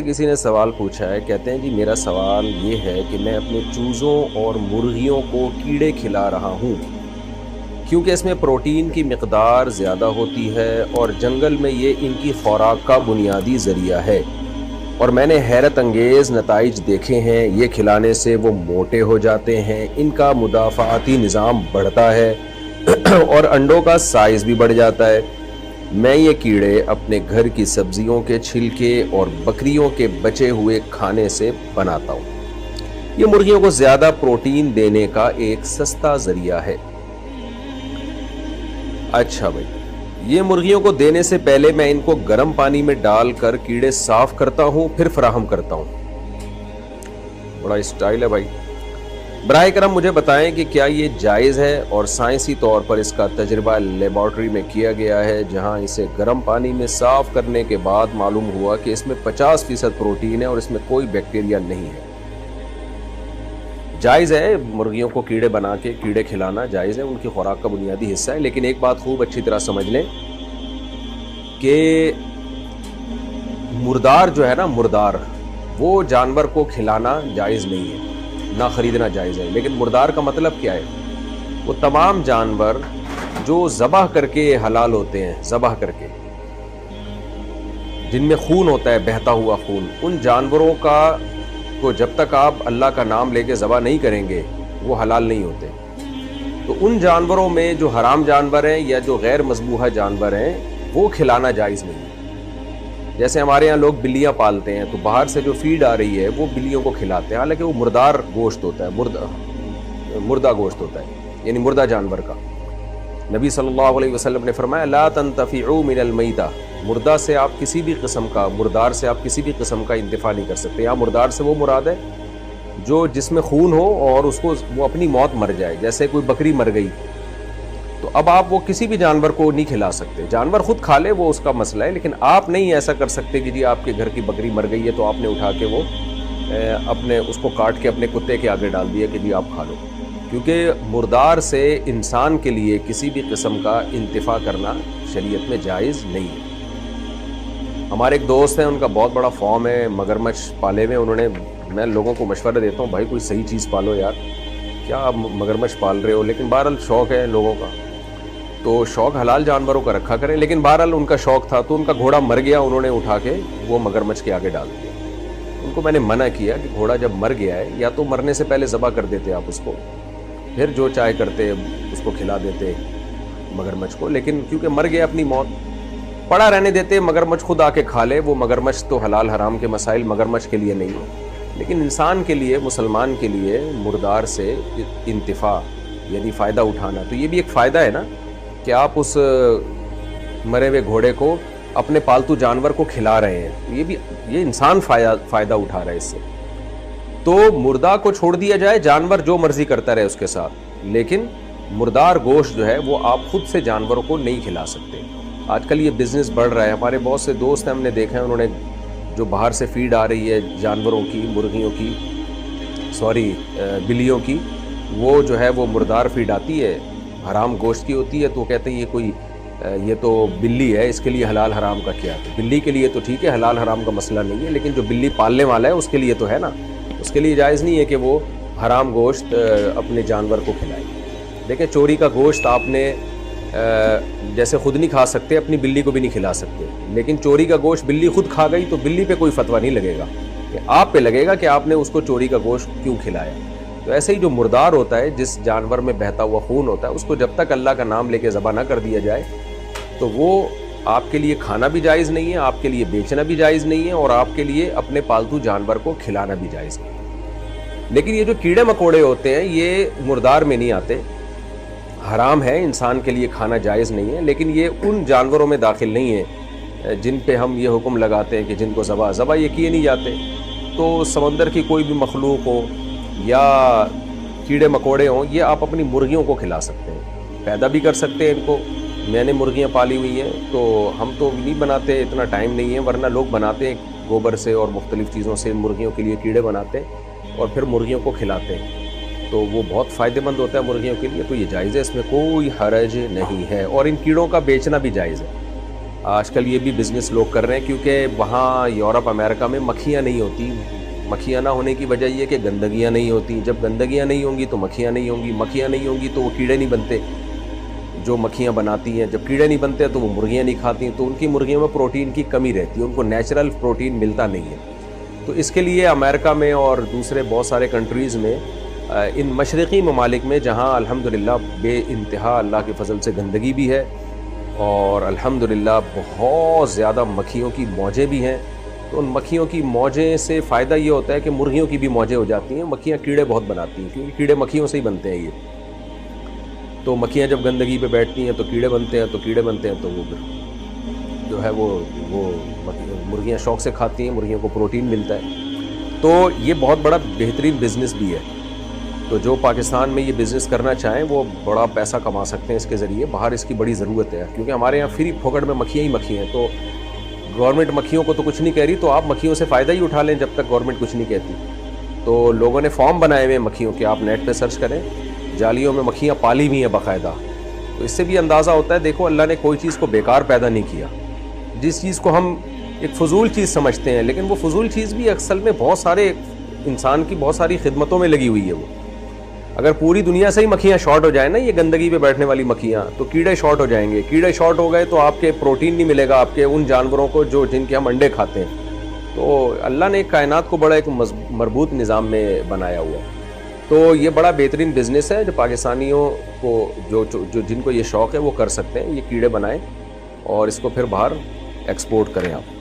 کسی نے سوال پوچھا ہے، کہتے ہیں جی میرا سوال یہ ہے کہ میں اپنے چوزوں اور مرغیوں کو کیڑے کھلا رہا ہوں کیونکہ اس میں پروٹین کی مقدار زیادہ ہوتی ہے اور جنگل میں یہ ان کی خوراک کا بنیادی ذریعہ ہے، اور میں نے حیرت انگیز نتائج دیکھے ہیں۔ یہ کھلانے سے وہ موٹے ہو جاتے ہیں، ان کا مدافعاتی نظام بڑھتا ہے اور انڈوں کا سائز بھی بڑھ جاتا ہے۔ میں یہ کیڑے اپنے گھر کی سبزیوں کے چھلکے اور بکریوں کے بچے ہوئے کھانے سے بناتا ہوں۔ یہ مرغیوں کو زیادہ پروٹین دینے کا ایک سستا ذریعہ ہے۔ اچھا بھائی، یہ مرغیوں کو دینے سے پہلے میں ان کو گرم پانی میں ڈال کر کیڑے صاف کرتا ہوں، پھر فراہم کرتا ہوں۔ بڑا اسٹائل ہے بھائی۔ براہ کرم مجھے بتائیں کہ کیا یہ جائز ہے، اور سائنسی طور پر اس کا تجربہ لیبارٹری میں کیا گیا ہے جہاں اسے گرم پانی میں صاف کرنے کے بعد معلوم ہوا کہ اس میں 50% پروٹین ہے اور اس میں کوئی بیکٹیریا نہیں ہے۔ جائز ہے مرغیوں کو کیڑے بنا کے کیڑے کھلانا، جائز ہے، ان کی خوراک کا بنیادی حصہ ہے، لیکن ایک بات خوب اچھی طرح سمجھ لیں کہ مردار جو ہے نا، مردار وہ جانور کو کھلانا جائز نہیں ہے، نہ خریدنا جائز ہے۔ لیکن مردار کا مطلب کیا ہے؟ وہ تمام جانور جو ذبح کر کے حلال ہوتے ہیں، ذبح کر کے، جن میں خون ہوتا ہے، بہتا ہوا خون، ان جانوروں کا کو جب تک آپ اللہ کا نام لے کے ذبح نہیں کریں گے وہ حلال نہیں ہوتے۔ تو ان جانوروں میں جو حرام جانور ہیں یا جو غیر مذبوحہ جانور ہیں وہ کھلانا جائز نہیں ہے۔ جیسے ہمارے یہاں لوگ بلیاں پالتے ہیں تو باہر سے جو فیڈ آ رہی ہے وہ بلیوں کو کھلاتے ہیں، حالانکہ وہ مردار گوشت ہوتا ہے، مردہ گوشت ہوتا ہے، یعنی مردہ جانور کا۔ نبی صلی اللہ علیہ وسلم نے فرمایا لا تنتفعوا من المیتہ، مردہ سے آپ کسی بھی قسم کا، مردار سے آپ کسی بھی قسم کا انتفاع نہیں کر سکتے۔ یہاں مردار سے وہ مراد ہے جو جس میں خون ہو اور اس کو وہ اپنی موت مر جائے، جیسے کوئی بکری مر گئی تو اب آپ وہ کسی بھی جانور کو نہیں کھلا سکتے۔ جانور خود کھا لے وہ اس کا مسئلہ ہے، لیکن آپ نہیں ایسا کر سکتے کہ جی آپ کے گھر کی بکری مر گئی ہے تو آپ نے اٹھا کے وہ اپنے اس کو کاٹ کے اپنے کتے کے آگے ڈال دیا کہ جی آپ کھا لو، کیونکہ مردار سے انسان کے لیے کسی بھی قسم کا انتفاع کرنا شریعت میں جائز نہیں ہے۔ ہمارے ایک دوست ہیں، ان کا بہت بڑا فارم ہے، مگرمچھ پالے ہوئے، انہوں نے، میں لوگوں کو مشورہ دیتا ہوں بھائی کوئی صحیح چیز پالو یار، کیا آپ مگرمچھ پال رہے ہو؟ لیکن بہرحال شوق ہے لوگوں کا تو شوق حلال جانوروں کا رکھا کریں، لیکن بہرحال ان کا شوق تھا تو ان کا گھوڑا مر گیا، انہوں نے اٹھا کے وہ مگرمچھ کے آگے ڈال دیا۔ ان کو میں نے منع کیا کہ گھوڑا جب مر گیا ہے یا تو مرنے سے پہلے ذبح کر دیتے آپ اس کو، پھر جو چاہے کرتے اس کو کھلا دیتے مگرمچھ کو، لیکن کیونکہ مر گیا اپنی موت، پڑا رہنے دیتے، مگرمچھ خود آ کے کھا لے۔ وہ مگرمچھ تو حلال حرام کے مسائل مگرمچھ کے لیے نہیں ہے، لیکن انسان کے لیے، مسلمان کے لیے مردار سے انتفاع یعنی فائدہ اٹھانا، تو یہ بھی ایک فائدہ ہے نا کہ آپ اس مرے ہوئے گھوڑے کو اپنے پالتو جانور کو کھلا رہے ہیں، یہ انسان فائدہ اٹھا رہا ہے اس سے۔ تو مردہ کو چھوڑ دیا جائے، جانور جو مرضی کرتا رہے اس کے ساتھ، لیکن مردار گوشت جو ہے وہ آپ خود سے جانوروں کو نہیں کھلا سکتے۔ آج کل یہ بزنس بڑھ رہا ہے، ہمارے بہت سے دوست ہیں، ہم نے دیکھا ہے، انہوں نے جو باہر سے فیڈ آ رہی ہے جانوروں کی، مرغیوں کی، بلیوں کی، وہ جو ہے وہ مردار فیڈ آتی ہے، حرام گوشت کی ہوتی ہے، تو کہتے ہیں یہ تو بلی ہے، اس کے لیے حلال حرام کا کیا ہے؟ بلی کے لیے تو ٹھیک ہے، حلال حرام کا مسئلہ نہیں ہے، لیکن جو بلی پالنے والا ہے اس کے لیے تو ہے نا، اس کے لیے جائز نہیں ہے کہ وہ حرام گوشت اپنے جانور کو کھلائے۔ دیکھیں چوری کا گوشت آپ نے جیسے خود نہیں کھا سکتے، اپنی بلی کو بھی نہیں کھلا سکتے، لیکن چوری کا گوشت بلی خود کھا گئی تو بلی پہ کوئی فتویٰ نہیں لگے گا، کہ آپ پہ لگے گا کہ آپ نے اس کو چوری کا گوشت کیوں کھلایا۔ تو ایسے ہی جو مردار ہوتا ہے، جس جانور میں بہتا ہوا خون ہوتا ہے، اس کو جب تک اللہ کا نام لے کے ذبح نہ کر دیا جائے تو وہ آپ کے لیے کھانا بھی جائز نہیں ہے، آپ کے لیے بیچنا بھی جائز نہیں ہے، اور آپ کے لیے اپنے پالتو جانور کو کھلانا بھی جائز نہیں ہے۔ لیکن یہ جو کیڑے مکوڑے ہوتے ہیں یہ مردار میں نہیں آتے، حرام ہے، انسان کے لیے کھانا جائز نہیں ہے، لیکن یہ ان جانوروں میں داخل نہیں ہے جن پہ ہم یہ حکم لگاتے ہیں کہ جن کو ذبح یہ کیے نہیں جاتے۔ تو سمندر کی کوئی بھی مخلوق ہو یا کیڑے مکوڑے ہوں، یہ آپ اپنی مرغیوں کو کھلا سکتے ہیں، پیدا بھی کر سکتے ہیں ان کو۔ میں نے مرغیاں پالی ہوئی ہیں تو ہم تو نہیں بناتے، اتنا ٹائم نہیں ہے، ورنہ لوگ بناتے ہیں گوبر سے اور مختلف چیزوں سے، مرغیوں کے لیے کیڑے بناتے ہیں اور پھر مرغیوں کو کھلاتے ہیں، تو وہ بہت فائدہ مند ہوتا ہے مرغیوں کے لیے، تو یہ جائز ہے، اس میں کوئی حرج نہیں ہے، اور ان کیڑوں کا بیچنا بھی جائز ہے۔ آج کل یہ بھی بزنس لوگ کر رہے ہیں، کیونکہ وہاں یورپ امریکہ میں مکھیاں نہیں ہوتی. مکھیاں نہ ہونے کی وجہ یہ کہ گندگیاں نہیں ہوتی. جب گندگیاں نہیں ہوں گی تو مکھیاں نہیں ہوں گی، مکھیاں نہیں ہوں گی تو وہ کیڑے نہیں بنتے جو مکھیاں بناتی ہیں. جب کیڑے نہیں بنتے تو وہ مرغیاں نہیں کھاتی ہیں، تو ان کی مرغیوں میں پروٹین کی کمی رہتی ہے، ان کو نیچرل پروٹین ملتا نہیں ہے. تو اس کے لیے امریکہ میں اور دوسرے بہت سارے کنٹریز میں، ان مشرقی ممالک میں جہاں الحمدللہ بے انتہا اللہ کے فضل سے گندگی بھی ہے اور الحمدللہ بہت زیادہ مکھیوں کی موجیں بھی ہیں، تو ان مکھیوں کی موجیں سے فائدہ یہ ہوتا ہے کہ مرغیوں کی بھی موجیں ہو جاتی ہیں. مکھیاں کیڑے بہت بناتی ہیں، کیونکہ کیڑے مکھیوں سے ہی بنتے ہیں. یہ تو مکھیاں جب گندگی پہ بیٹھتی ہیں تو کیڑے بنتے ہیں، تو کیڑے بنتے ہیں تو وہ جو ہے وہ مرغیاں شوق سے کھاتی ہیں، مرغیوں کو پروٹین ملتا ہے. تو یہ بہت بڑا بہترین بزنس بھی ہے. تو جو پاکستان میں یہ بزنس کرنا چاہیں وہ بڑا پیسہ کما سکتے ہیں اس کے ذریعے. باہر اس کی بڑی ضرورت ہے، کیونکہ ہمارے یہاں فری پھوکٹ میں مکھیاں ہی مکھیاں ہیں. تو گورنمنٹ مکھیوں کو تو کچھ نہیں کہہ رہی، تو آپ مکھیوں سے فائدہ ہی اٹھا لیں جب تک گورنمنٹ کچھ نہیں کہتی. تو لوگوں نے فارم بنائے ہوئے ہیں مکھیوں کے، آپ نیٹ پہ سرچ کریں، جالیوں میں مکھیاں پالی ہوئی ہیں باقاعدہ. تو اس سے بھی اندازہ ہوتا ہے دیکھو اللہ نے کوئی چیز کو بیکار پیدا نہیں کیا. جس چیز کو ہم ایک فضول چیز سمجھتے ہیں، لیکن وہ فضول چیز بھی اصل میں بہت سارے انسان کی بہت ساری خدمتوں میں لگی ہوئی ہے. وہ اگر پوری دنیا سے ہی مکھیاں شارٹ ہو جائیں نا، یہ گندگی پہ بیٹھنے والی مکھیاں، تو کیڑے شارٹ ہو جائیں گے. کیڑے شارٹ ہو گئے تو آپ کے پروٹین نہیں ملے گا آپ کے ان جانوروں کو جن کے ہم انڈے کھاتے ہیں. تو اللہ نے ایک کائنات کو بڑا ایک مربوط نظام میں بنایا ہوا ہے. تو یہ بڑا بہترین بزنس ہے جو پاکستانیوں کو جو جن کو یہ شوق ہے وہ کر سکتے ہیں. یہ کیڑے بنائیں اور اس کو پھر باہر ایکسپورٹ کریں آپ.